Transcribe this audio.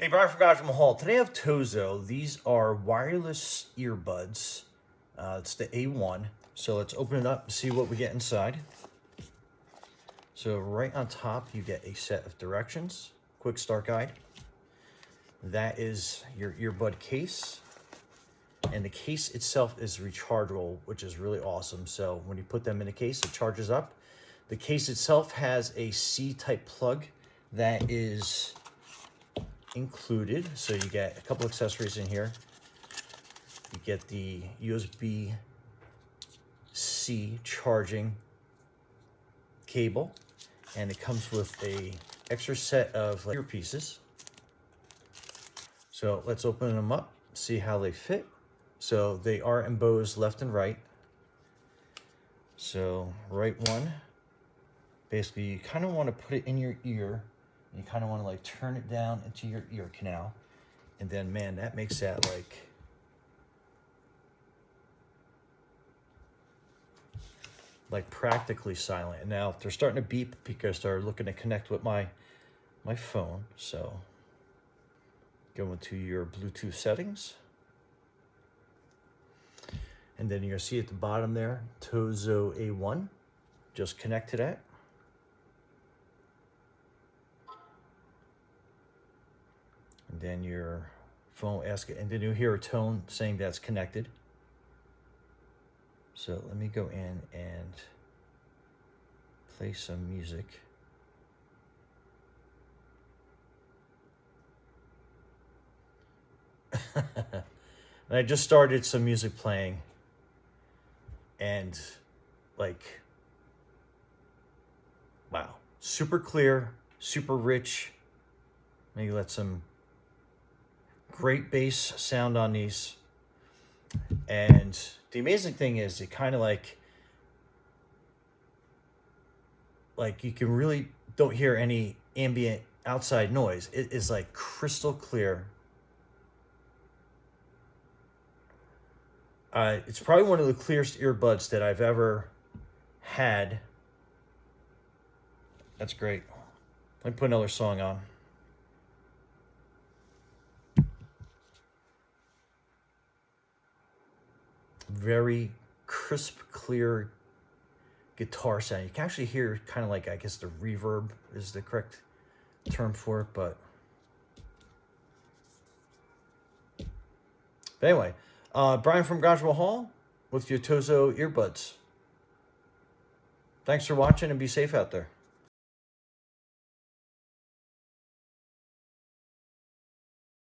Hey, Brian from God's Mahal. Today I have Tozo. These are wireless earbuds. It's the A1. So let's open it up and see what we get inside. So right on top, you get a set of directions, quick start guide. That is your earbud case. And the case itself is rechargeable, which is really awesome. So when you put them in a case, it charges up. The case itself has a C-type plug that is included. So you get a couple accessories in here. You get the USB-C charging cable, and it comes with a extra set of earpieces. So let's open them up, see how they fit. So they are embossed left and right. So right one, basically you kind of want to put it in your ear. You kind of want to like turn it down into your ear canal. And then, man, that makes that like practically silent. And now they're starting to beep because they're looking to connect with my phone. So go into your Bluetooth settings. And then you're gonna see at the bottom there, Tozo A1. Just connect to that. And then your phone asks it, and then you hear a tone saying that's connected. So let me go in and play some music. And I just started some music playing, and like, wow, super clear, super rich. Maybe let some great bass sound on these. And the amazing thing is it kind of like you can really don't hear any ambient outside noise. It is like crystal clear. It's probably one of the clearest earbuds that I've ever had. That's great. Let me put another song on. Very crisp, clear guitar sound. You can actually hear kind of like, I guess the reverb is the correct term for it, but anyway, Brian from Garage Mahal with your Tozo earbuds. Thanks for watching and be safe out there.